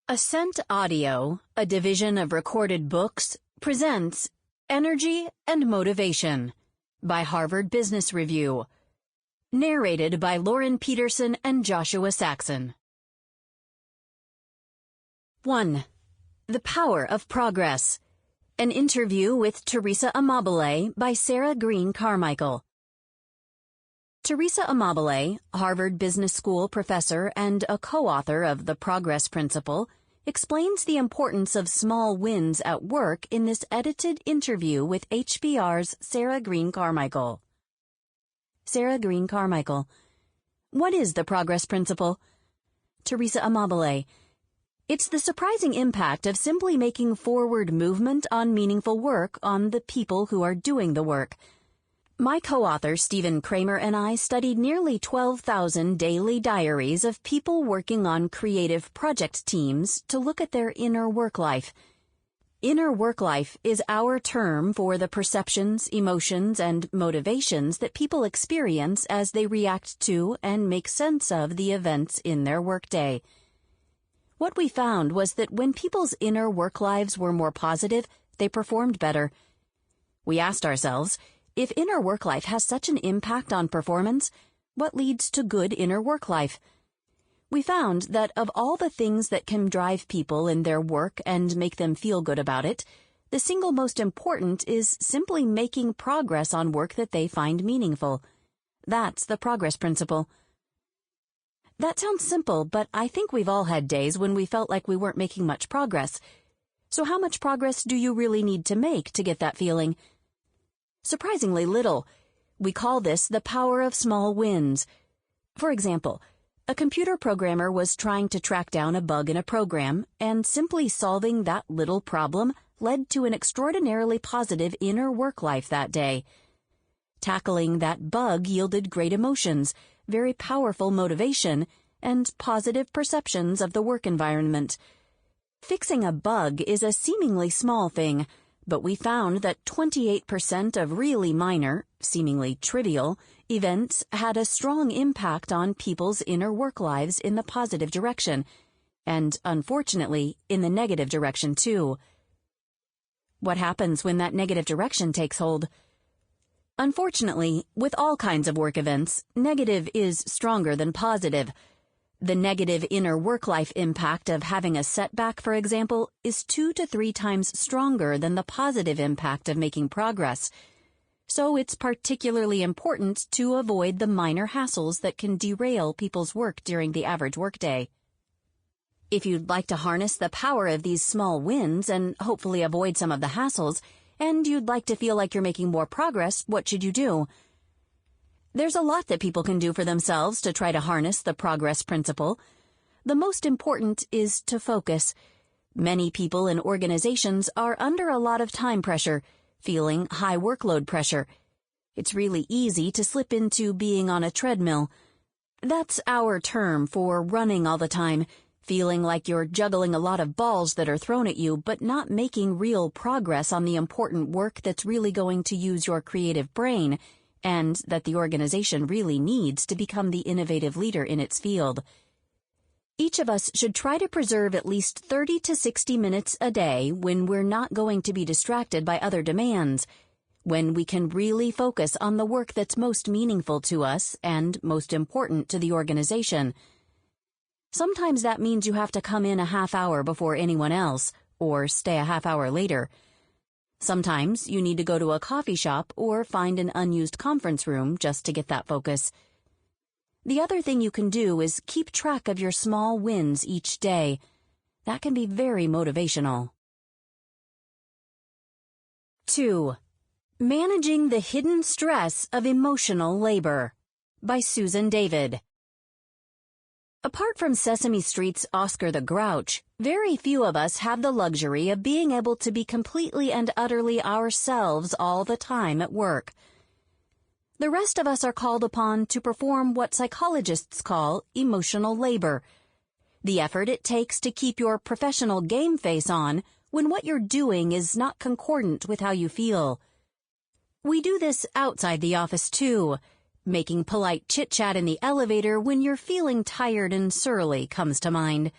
Ascent Audio, a division of Recorded Books, presents Energy and Motivation by Harvard Business Review. Narrated by Lauren Pedersen and Joshua Saxon. 1. The Power of Progress. An interview with Teresa Amabile by Sarah Green Carmichael. Teresa Amabile, Harvard Business School professor and a co-author of The Progress Principle, explains the importance of small wins at work in this edited interview with HBR's Sarah Green Carmichael. Sarah Green Carmichael. What is the Progress Principle? Teresa Amabile. It's the surprising impact of simply making forward movement on meaningful work on the people who are doing the work. My co-author Stephen Kramer and I studied nearly 12,000 daily diaries of people working on creative project teams to look at their inner work life. Inner work life is our term for the perceptions, emotions, and motivations that people experience as they react to and make sense of the events in their workday. What we found was that when people's inner work lives were more positive, they performed better. We asked ourselves, if inner work life has such an impact on performance, what leads to good inner work life? We found that of all the things that can drive people in their work and make them feel good about it, the single most important is simply making progress on work that they find meaningful. That's the Progress Principle. That sounds simple, but I think we've all had days when we felt like we weren't making much progress. So how much progress do you really need to make to get that feeling? Surprisingly little. We call this the power of small wins. For example, a computer programmer was trying to track down a bug in a program, and simply solving that little problem led to an extraordinarily positive inner work life that day. Tackling that bug yielded great emotions, very powerful motivation, and positive perceptions of the work environment. Fixing a bug is a seemingly small thing, but we found that 28% of really minor, seemingly trivial, events had a strong impact on people's inner work lives in the positive direction, and, unfortunately, in the negative direction too. What happens when that negative direction takes hold? Unfortunately, with all kinds of work events, negative is stronger than positive. The negative inner work life impact of having a setback, for example, is 2 to 3 times stronger than the positive impact of making progress. So it's particularly important to avoid the minor hassles that can derail people's work during the average workday. If you'd like to harness the power of these small wins and hopefully avoid some of the hassles, and you'd like to feel like you're making more progress, what should you do? There's a lot that people can do for themselves to try to harness the Progress Principle. The most important is to focus. Many people in organizations are under a lot of time pressure, feeling high workload pressure. It's really easy to slip into being on a treadmill. That's our term for running all the time, feeling like you're juggling a lot of balls that are thrown at you, but not making real progress on the important work that's really going to use your creative brain, and that the organization really needs to become the innovative leader in its field. Each of us should try to preserve at least 30 to 60 minutes a day when we're not going to be distracted by other demands, when we can really focus on the work that's most meaningful to us and most important to the organization. Sometimes that means you have to come in a half hour before anyone else, or stay a half hour later. Sometimes you need to go to a coffee shop or find an unused conference room just to get that focus. The other thing you can do is keep track of your small wins each day. That can be very motivational. 2. Managing the Hidden Stress of Emotional Labor by Susan David. Apart from Sesame Street's Oscar the Grouch, very few of us have the luxury of being able to be completely and utterly ourselves all the time at work. The rest of us are called upon to perform what psychologists call emotional labor, the effort it takes to keep your professional game face on when what you're doing is not concordant with how you feel. We do this outside the office too. Making polite chit-chat in the elevator when you're feeling tired and surly comes to mind.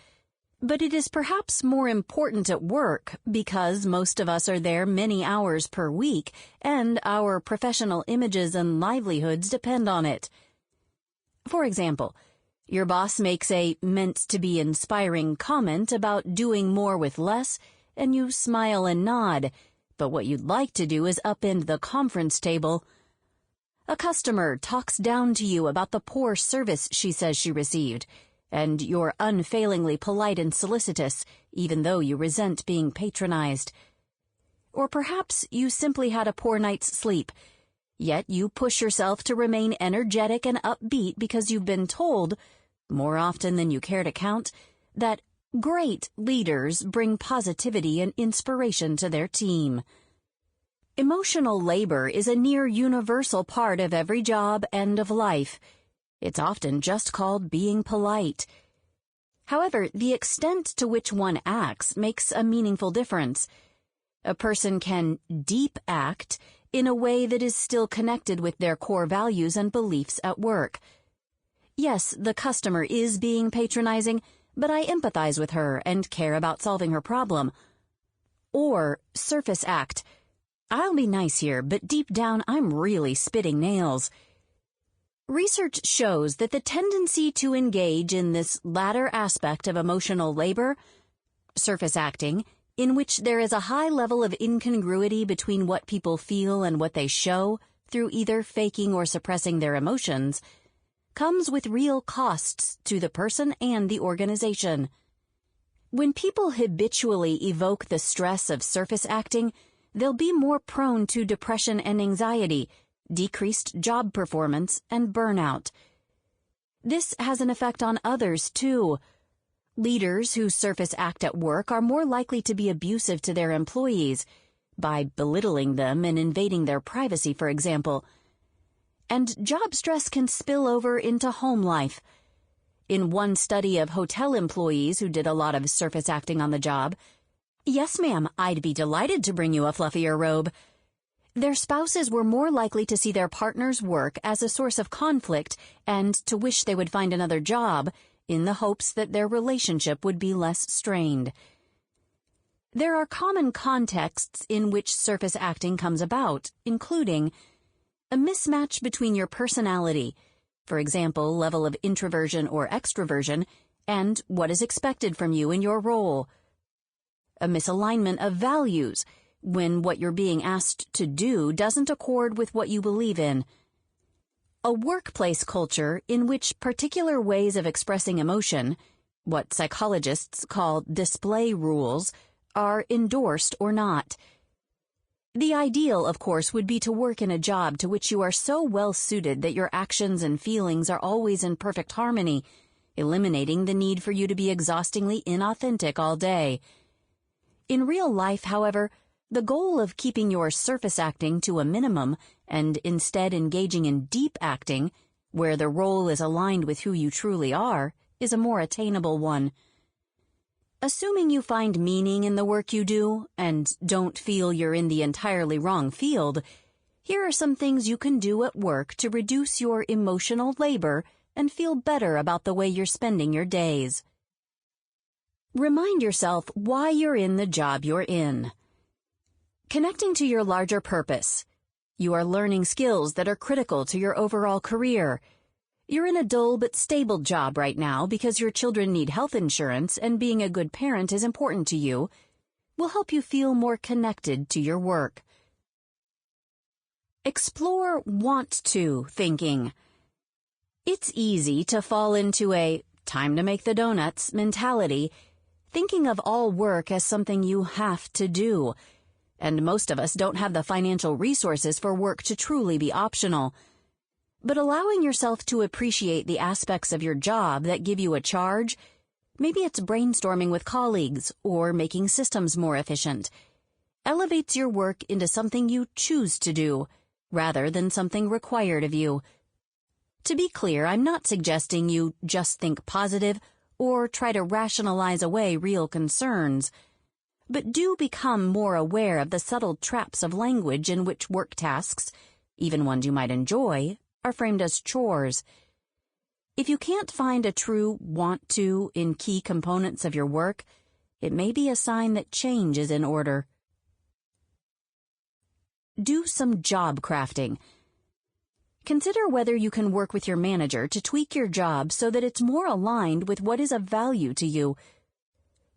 But it is perhaps more important at work because most of us are there many hours per week and our professional images and livelihoods depend on it. For example, your boss makes a meant-to-be inspiring comment about doing more with less, and you smile and nod, but what you'd like to do is upend the conference table. A customer talks down to you about the poor service she says she received, and you're unfailingly polite and solicitous, even though you resent being patronized. Or perhaps you simply had a poor night's sleep, yet you push yourself to remain energetic and upbeat because you've been told, more often than you care to count, that great leaders bring positivity and inspiration to their team. Emotional labor is a near universal part of every job and of life. It's often just called being polite. However, the extent to which one acts makes a meaningful difference. A person can deep act in a way that is still connected with their core values and beliefs at work. Yes, the customer is being patronizing, but I empathize with her and care about solving her problem. Or surface act. I'll be nice here, but deep down I'm really spitting nails. Research shows that the tendency to engage in this latter aspect of emotional labor, surface acting, in which there is a high level of incongruity between what people feel and what they show through either faking or suppressing their emotions, comes with real costs to the person and the organization. When people habitually evoke the stress of surface acting, they'll be more prone to depression and anxiety, decreased job performance, and burnout. This has an effect on others, too. Leaders who surface act at work are more likely to be abusive to their employees, by belittling them and invading their privacy, for example. And job stress can spill over into home life. In one study of hotel employees who did a lot of surface acting on the job, "Yes, ma'am, I'd be delighted to bring you a fluffier robe," their spouses were more likely to see their partner's work as a source of conflict and to wish they would find another job in the hopes that their relationship would be less strained. There are common contexts in which surface acting comes about, including a mismatch between your personality, for example, level of introversion or extroversion, and what is expected from you in your role. A misalignment of values, when what you're being asked to do doesn't accord with what you believe in. A workplace culture in which particular ways of expressing emotion, what psychologists call display rules, are endorsed or not. The ideal, of course, would be to work in a job to which you are so well suited that your actions and feelings are always in perfect harmony, eliminating the need for you to be exhaustingly inauthentic all day. In real life, however, the goal of keeping your surface acting to a minimum and instead engaging in deep acting, where the role is aligned with who you truly are, is a more attainable one. Assuming you find meaning in the work you do and don't feel you're in the entirely wrong field, here are some things you can do at work to reduce your emotional labor and feel better about the way you're spending your days. Remind yourself why you're in the job you're in. Connecting to your larger purpose. You are learning skills that are critical to your overall career. You're in a dull but stable job right now because your children need health insurance and being a good parent is important to you. Will help you feel more connected to your work. Explore want-to thinking. It's easy to fall into a time to make the donuts mentality, thinking of all work as something you have to do. And most of us don't have the financial resources for work to truly be optional. But allowing yourself to appreciate the aspects of your job that give you a charge, maybe it's brainstorming with colleagues or making systems more efficient, elevates your work into something you choose to do, rather than something required of you. To be clear, I'm not suggesting you just think positive or try to rationalize away real concerns, but do become more aware of the subtle traps of language in which work tasks, even ones you might enjoy, are framed as chores. If you can't find a true want to in key components of your work, it may be a sign that change is in order. Do some job crafting. Consider whether you can work with your manager to tweak your job so that it's more aligned with what is of value to you.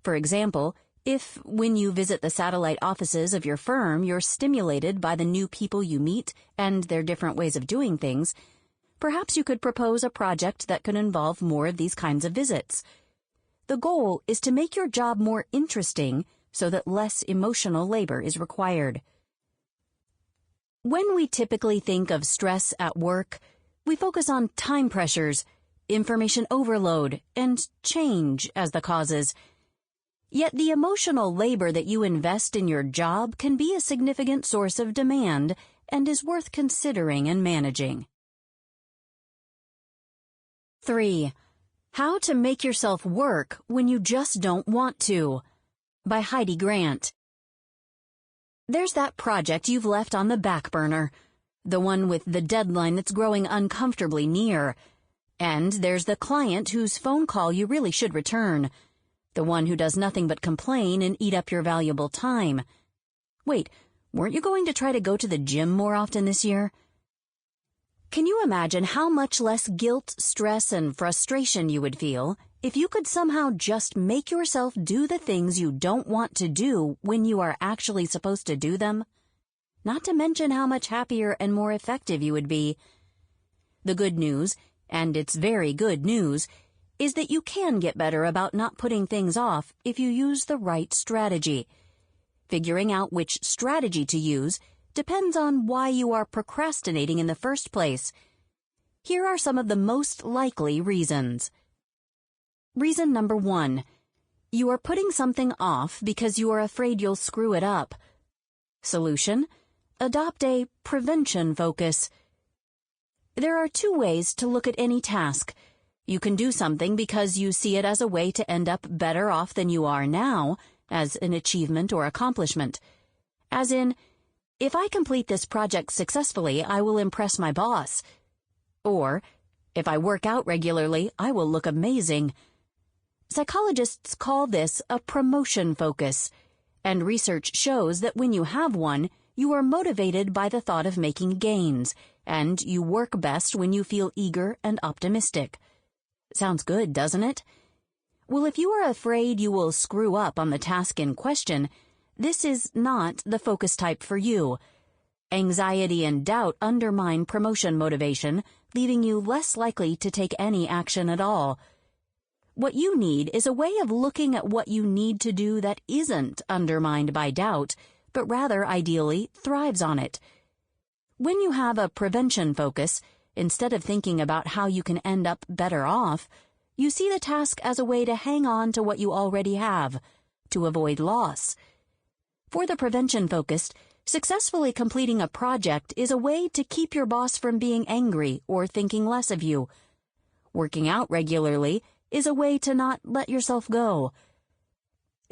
For example, if, when you visit the satellite offices of your firm, you're stimulated by the new people you meet and their different ways of doing things, perhaps you could propose a project that could involve more of these kinds of visits. The goal is to make your job more interesting so that less emotional labor is required. When we typically think of stress at work, we focus on time pressures, information overload, and change as the causes. Yet the emotional labor that you invest in your job can be a significant source of demand and is worth considering and managing. 3. How to Make Yourself Work When You Just Don't Want to, by Heidi Grant. There's that project you've left on the back burner, the one with the deadline that's growing uncomfortably near. And there's the client whose phone call you really should return, the one who does nothing but complain and eat up your valuable time. Wait, weren't you going to try to go to the gym more often this year? Can you imagine how much less guilt, stress, and frustration you would feel if you could somehow just make yourself do the things you don't want to do when you are actually supposed to do them? Not to mention how much happier and more effective you would be. The good news, and it's very good news, is that you can get better about not putting things off if you use the right strategy. Figuring out which strategy to use depends on why you are procrastinating in the first place. Here are some of the most likely reasons. Reason number 1. You are putting something off because you are afraid you'll screw it up. Solution: adopt a prevention focus. There are 2 ways to look at any task. You can do something because you see it as a way to end up better off than you are now, as an achievement or accomplishment. As in, if I complete this project successfully, I will impress my boss. Or, if I work out regularly, I will look amazing. Psychologists call this a promotion focus, and research shows that when you have one, you are motivated by the thought of making gains, and you work best when you feel eager and optimistic. Sounds good, doesn't it? Well, if you are afraid you will screw up on the task in question, this is not the focus type for you. Anxiety and doubt undermine promotion motivation, leaving you less likely to take any action at all. What you need is a way of looking at what you need to do that isn't undermined by doubt, but rather, ideally, thrives on it. When you have a prevention focus, instead of thinking about how you can end up better off, you see the task as a way to hang on to what you already have, to avoid loss. For the prevention-focused, successfully completing a project is a way to keep your boss from being angry or thinking less of you. Working out regularly is a way to not let yourself go.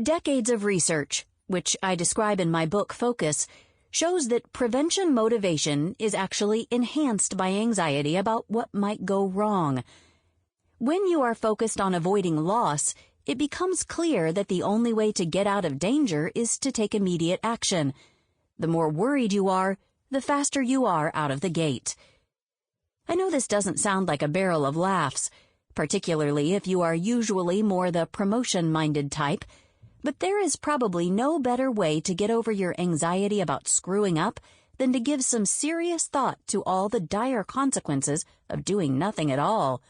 Decades of research, which I describe in my book Focus, shows that prevention motivation is actually enhanced by anxiety about what might go wrong. When you are focused on avoiding loss, it becomes clear that the only way to get out of danger is to take immediate action. The more worried you are, the faster you are out of the gate. I know this doesn't sound like a barrel of laughs, particularly if you are usually more the promotion-minded type, but there is probably no better way to get over your anxiety about screwing up than to give some serious thought to all the dire consequences of doing nothing at all.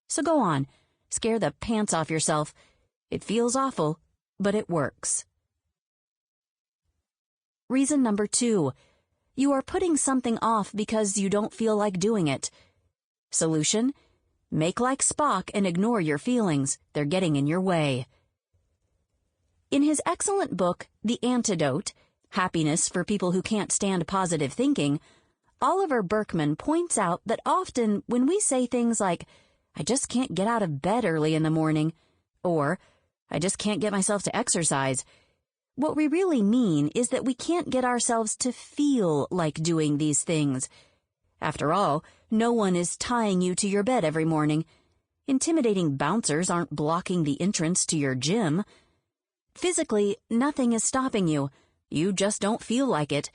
So go on, scare the pants off yourself. It feels awful, but it works. Reason number 2. You are putting something off because you don't feel like doing it. Solution: make like Spock and ignore your feelings. They're getting in your way. In his excellent book, The Antidote, Happiness for People Who Can't Stand Positive Thinking, Oliver Burkeman points out that often when we say things like, "I just can't get out of bed early in the morning," or "I just can't get myself to exercise," what we really mean is that we can't get ourselves to feel like doing these things. After all, no one is tying you to your bed every morning. Intimidating bouncers aren't blocking the entrance to your gym. Physically, nothing is stopping you. You just don't feel like it.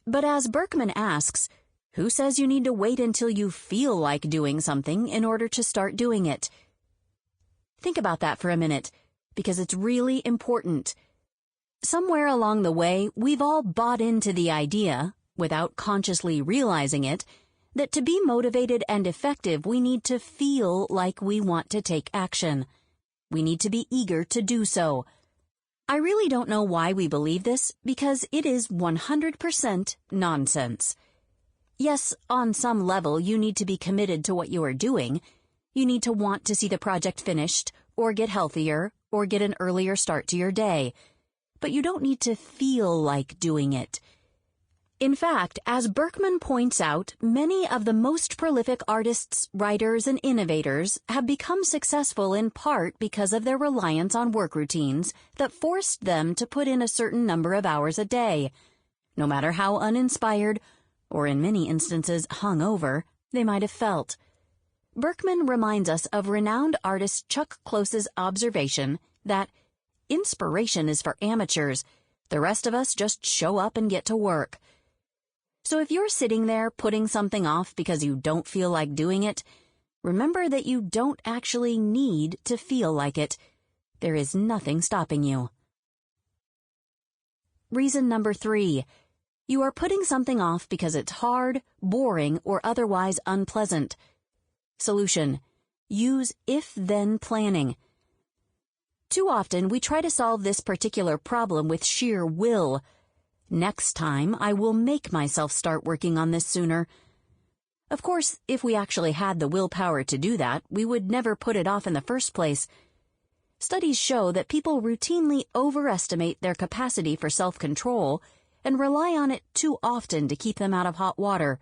But as Berkman asks, who says you need to wait until you feel like doing something in order to start doing it? Think about that for a minute, because it's really important. Somewhere along the way, we've all bought into the idea, without consciously realizing it, that to be motivated and effective, we need to feel like we want to take action. We need to be eager to do so. I really don't know why we believe this, because it is 100% nonsense. Yes, on some level, you need to be committed to what you are doing. You need to want to see the project finished, or get healthier, or get an earlier start to your day. But you don't need to feel like doing it. In fact, as Berkman points out, many of the most prolific artists, writers, and innovators have become successful in part because of their reliance on work routines that forced them to put in a certain number of hours a day. No matter how uninspired, or in many instances hungover, they might have felt. Berkman reminds us of renowned artist Chuck Close's observation that inspiration is for amateurs. The rest of us just show up and get to work. So if you're sitting there putting something off because you don't feel like doing it, remember that you don't actually need to feel like it. There is nothing stopping you. Reason number 3. You are putting something off because it's hard, boring, or otherwise unpleasant. Solution: use if-then planning. Too often, we try to solve this particular problem with sheer will. Next time, I will make myself start working on this sooner. Of course, if we actually had the willpower to do that, we would never put it off in the first place. Studies show that people routinely overestimate their capacity for self-control and rely on it too often to keep them out of hot water.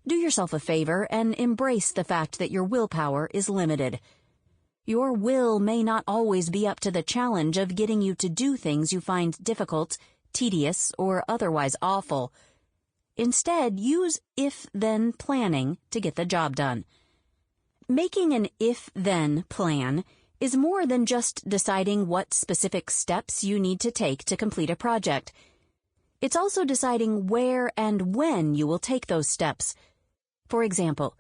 Do yourself a favor and embrace the fact that your willpower is limited. Your will may not always be up to the challenge of getting you to do things you find difficult, tedious, or otherwise awful. Instead, use if-then planning to get the job done. Making an if-then plan is more than just deciding what specific steps you need to take to complete a project. It's also deciding where and when you will take those steps. For example,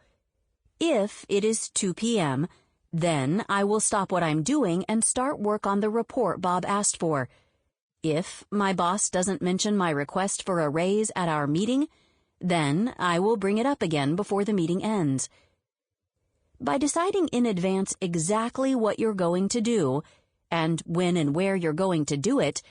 if it is 2 p.m., then I will stop what I'm doing and start work on the report Bob asked for. If my boss doesn't mention my request for a raise at our meeting, then I will bring it up again before the meeting ends. By deciding in advance exactly what you're going to do, and when and where you're going to do it,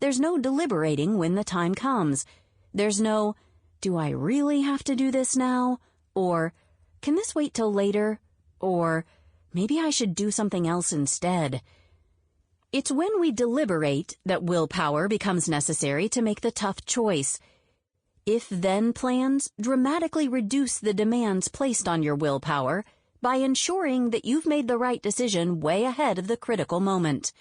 there's no deliberating when the time comes. There's no, do I really have to do this now? Or, can this wait till later? Or, maybe I should do something else instead. It's when we deliberate that willpower becomes necessary to make the tough choice. If-then plans dramatically reduce the demands placed on your willpower by ensuring that you've made the right decision way ahead of the critical moment.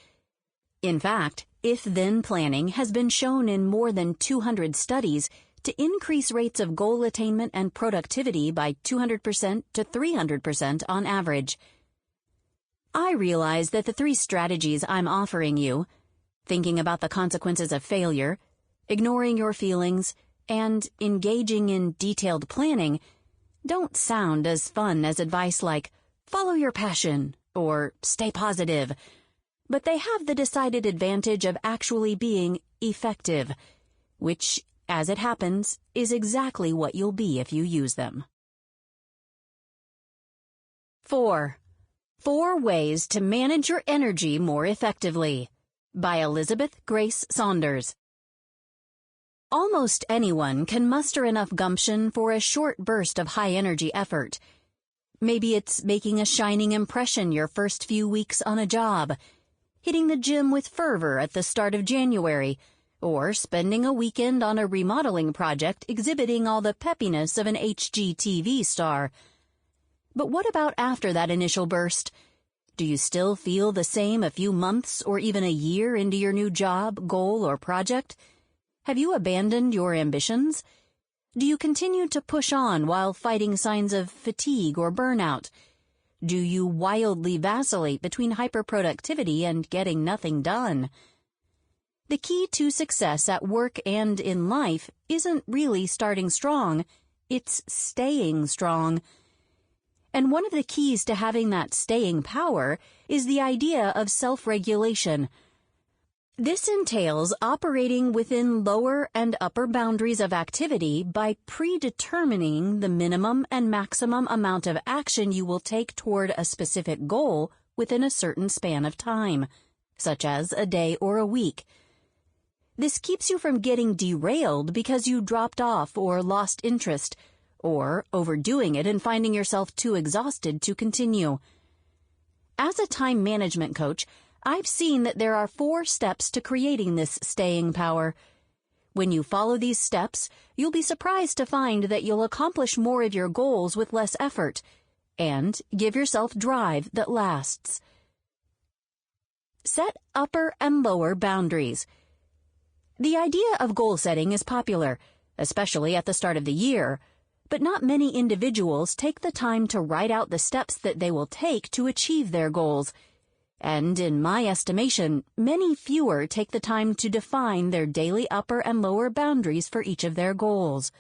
In fact, if-then planning has been shown in more than 200 studies to increase rates of goal attainment and productivity by 200% to 300% on average. I realize that the 3 strategies I'm offering you, thinking about the consequences of failure, ignoring your feelings, and engaging in detailed planning, don't sound as fun as advice like, follow your passion, or stay positive, but they have the decided advantage of actually being effective, which, as it happens, is exactly what you'll be if you use them. 4. 4 Ways to Manage Your Energy More Effectively by Elizabeth Grace Saunders. Almost anyone can muster enough gumption for a short burst of high-energy effort. Maybe it's making a shining impression your first few weeks on a job, hitting the gym with fervor at the start of January, or spending a weekend on a remodeling project exhibiting all the peppiness of an HGTV star. But what about after that initial burst? Do you still feel the same a few months or even a year into your new job, goal, or project? Have you abandoned your ambitions? Do you continue to push on while fighting signs of fatigue or burnout? Do you wildly vacillate between hyperproductivity and getting nothing done? The key to success at work and in life isn't really starting strong, it's staying strong. And one of the keys to having that staying power is the idea of self-regulation. This entails operating within lower and upper boundaries of activity by predetermining the minimum and maximum amount of action you will take toward a specific goal within a certain span of time, such as a day or a week. This keeps you from getting derailed because you dropped off or lost interest, or overdoing it and finding yourself too exhausted to continue. As a time management coach, I've seen that there are 4 steps to creating this staying power. When you follow these steps, you'll be surprised to find that you'll accomplish more of your goals with less effort, and give yourself drive that lasts. Set upper and lower boundaries. The idea of goal setting is popular, especially at the start of the year, but not many individuals take the time to write out the steps that they will take to achieve their goals. And in my estimation, many fewer take the time to define their daily upper and lower boundaries for each of their goals.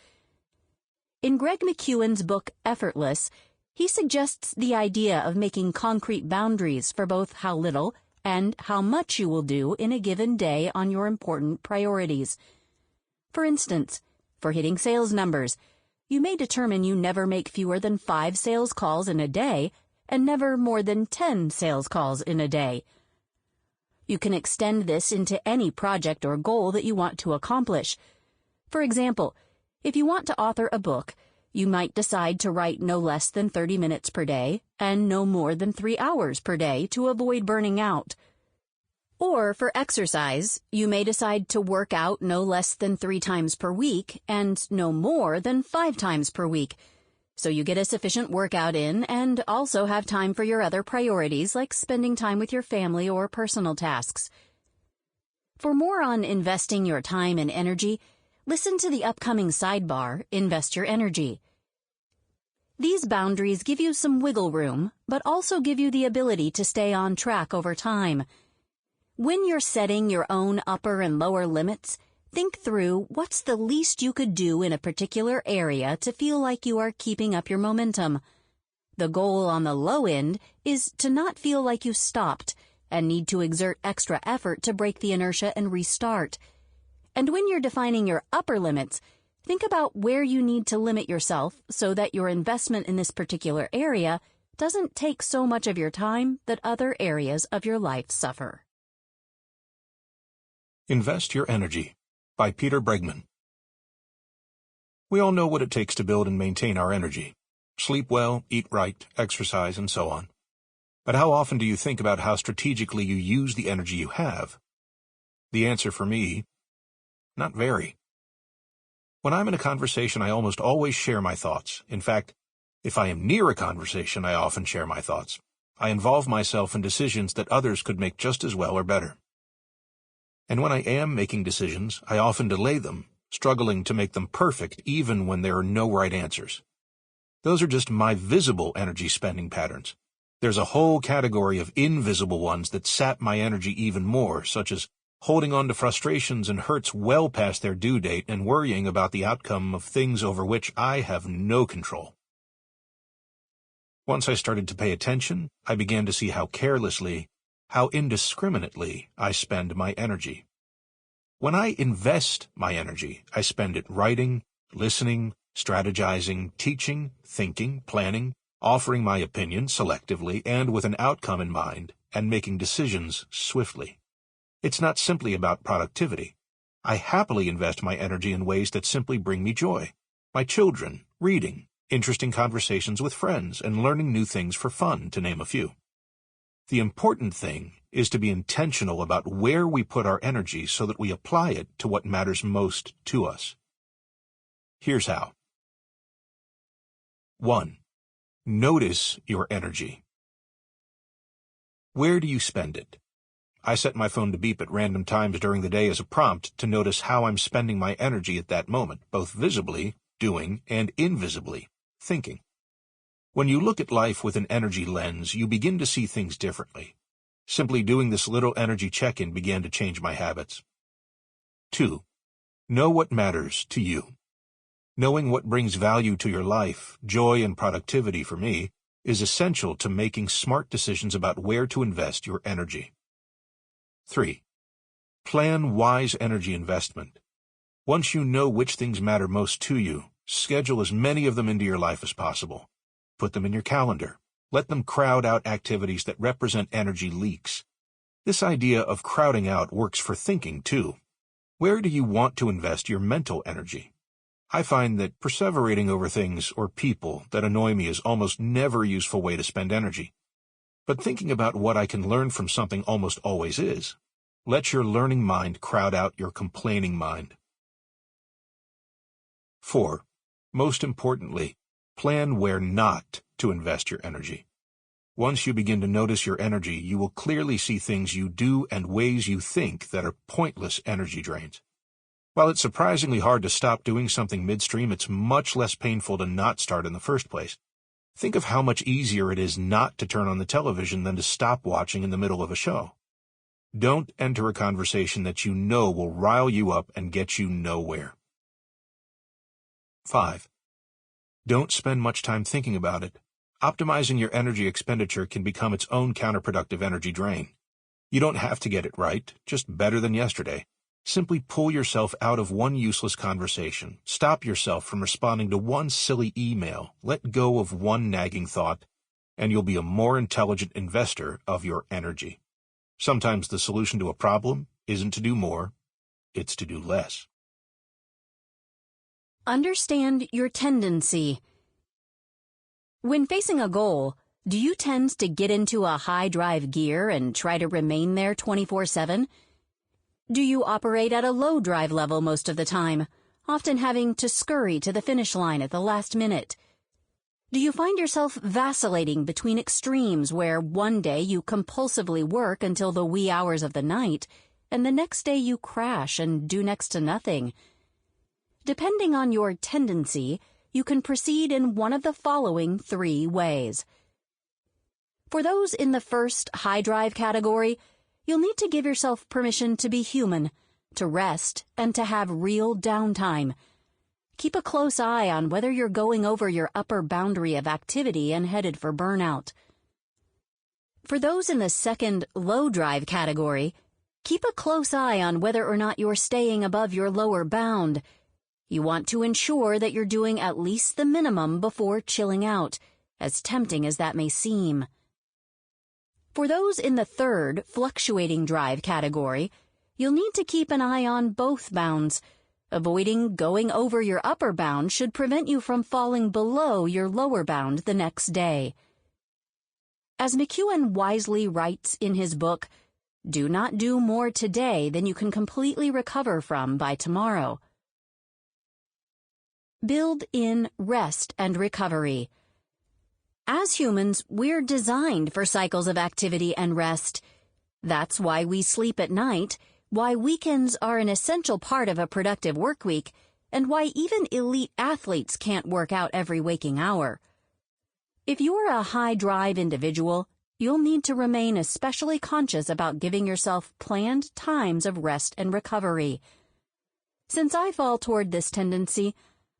In Greg McKeown's book, Effortless, he suggests the idea of making concrete boundaries for both how little and how much you will do in a given day on your important priorities. For instance, for hitting sales numbers, you may determine you never make fewer than 5 sales calls in a day and never more than 10 sales calls in a day. You can extend this into any project or goal that you want to accomplish. For example, if you want to author a book, you might decide to write no less than 30 minutes per day and no more than 3 hours per day to avoid burning out. Or for exercise, you may decide to work out no less than 3 times per week and no more than 5 times per week, so you get a sufficient workout in and also have time for your other priorities like spending time with your family or personal tasks. For more on investing your time and energy, listen to the upcoming sidebar, Invest Your Energy. These boundaries give you some wiggle room, but also give you the ability to stay on track over time. When you're setting your own upper and lower limits, think through what's the least you could do in a particular area to feel like you are keeping up your momentum. The goal on the low end is to not feel like you stopped and need to exert extra effort to break the inertia and restart. And when you're defining your upper limits, think about where you need to limit yourself so that your investment in this particular area doesn't take so much of your time that other areas of your life suffer. Invest Your Energy by Peter Bregman. We all know what it takes to build and maintain our energy. Sleep well, eat right, exercise, and so on. But how often do you think about how strategically you use the energy you have? The answer for me, not very. When I'm in a conversation, I almost always share my thoughts. In fact, if I am near a conversation, I often share my thoughts. I involve myself in decisions that others could make just as well or better. And when I am making decisions, I often delay them, struggling to make them perfect even when there are no right answers. Those are just my visible energy spending patterns. There's a whole category of invisible ones that sap my energy even more, such as holding on to frustrations and hurts well past their due date and worrying about the outcome of things over which I have no control. Once I started to pay attention, I began to see how carelessly, how indiscriminately I spend my energy. When I invest my energy, I spend it writing, listening, strategizing, teaching, thinking, planning, offering my opinion selectively and with an outcome in mind, and making decisions swiftly. It's not simply about productivity. I happily invest my energy in ways that simply bring me joy. My children, reading, interesting conversations with friends, and learning new things for fun, to name a few. The important thing is to be intentional about where we put our energy so that we apply it to what matters most to us. Here's how. 1. Notice your energy. Where do you spend it? I set my phone to beep at random times during the day as a prompt to notice how I'm spending my energy at that moment, both visibly, doing, and invisibly, thinking. When you look at life with an energy lens, you begin to see things differently. Simply doing this little energy check-in began to change my habits. 2. Know what matters to you. Knowing what brings value to your life, joy and productivity for me, is essential to making smart decisions about where to invest your energy. 3. Plan wise energy investment. Once you know which things matter most to you, schedule as many of them into your life as possible. Put them in your calendar. Let them crowd out activities that represent energy leaks. This idea of crowding out works for thinking, too. Where do you want to invest your mental energy? I find that perseverating over things or people that annoy me is almost never a useful way to spend energy. But thinking about what I can learn from something almost always is. Let your learning mind crowd out your complaining mind. 4. Most importantly, plan where not to invest your energy. Once you begin to notice your energy, you will clearly see things you do and ways you think that are pointless energy drains. While it's surprisingly hard to stop doing something midstream, it's much less painful to not start in the first place. Think of how much easier it is not to turn on the television than to stop watching in the middle of a show. Don't enter a conversation that you know will rile you up and get you nowhere. 5. Don't spend much time thinking about it. Optimizing your energy expenditure can become its own counterproductive energy drain. You don't have to get it right, just better than yesterday. Simply pull yourself out of one useless conversation. Stop yourself from responding to one silly email. Let go of one nagging thought, and you'll be a more intelligent investor of your energy. Sometimes the solution to a problem isn't to do more, it's to do less. Understand your tendency. When facing a goal, do you tend to get into a high drive gear and try to remain there 24/7? Do you operate at a low drive level most of the time, often having to scurry to the finish line at the last minute? Do you find yourself vacillating between extremes where one day you compulsively work until the wee hours of the night, and the next day you crash and do next to nothing? Depending on your tendency, you can proceed in one of the following 3 ways. For those in the first high drive category, you'll need to give yourself permission to be human, to rest, and to have real downtime. Keep a close eye on whether you're going over your upper boundary of activity and headed for burnout. For those in the second low drive category, keep a close eye on whether or not you're staying above your lower bound. You want to ensure that you're doing at least the minimum before chilling out, as tempting as that may seem. For those in the third, fluctuating drive category, you'll need to keep an eye on both bounds. Avoiding going over your upper bound should prevent you from falling below your lower bound the next day. As McKee wisely writes in his book, do not do more today than you can completely recover from by tomorrow. Build in rest and recovery. As humans, we're designed for cycles of activity and rest. That's why we sleep at night, why weekends are an essential part of a productive work week, and why even elite athletes can't work out every waking hour. If you're a high-drive individual, you'll need to remain especially conscious about giving yourself planned times of rest and recovery. Since I fall toward this tendency,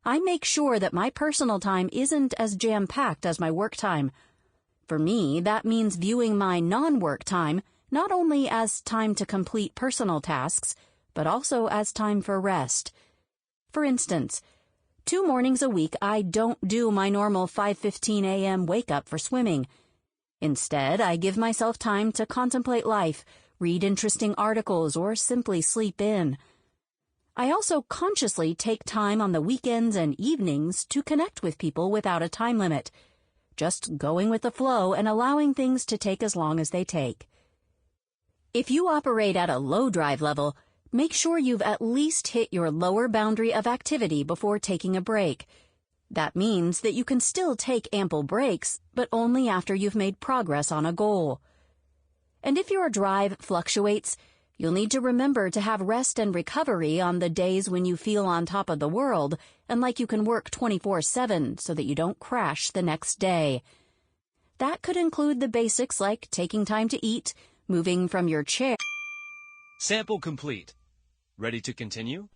I make sure that my personal time isn't as jam-packed as my work time. For me, that means viewing my non-work time not only as time to complete personal tasks, but also as time for rest. For instance, 2 mornings a week I don't do my normal 5:15 a.m. wake-up for swimming. Instead, I give myself time to contemplate life, read interesting articles, or simply sleep in. I also consciously take time on the weekends and evenings to connect with people without a time limit, just going with the flow and allowing things to take as long as they take. If you operate at a low drive level, make sure you've at least hit your lower boundary of activity before taking a break. That means that you can still take ample breaks, but only after you've made progress on a goal. And if your drive fluctuates, You'll need to remember to have rest and recovery on the days when you feel on top of the world and like you can work 24/7 so that you don't crash the next day. That could include the basics like taking time to eat, moving from your chair. Sample complete. Ready to continue?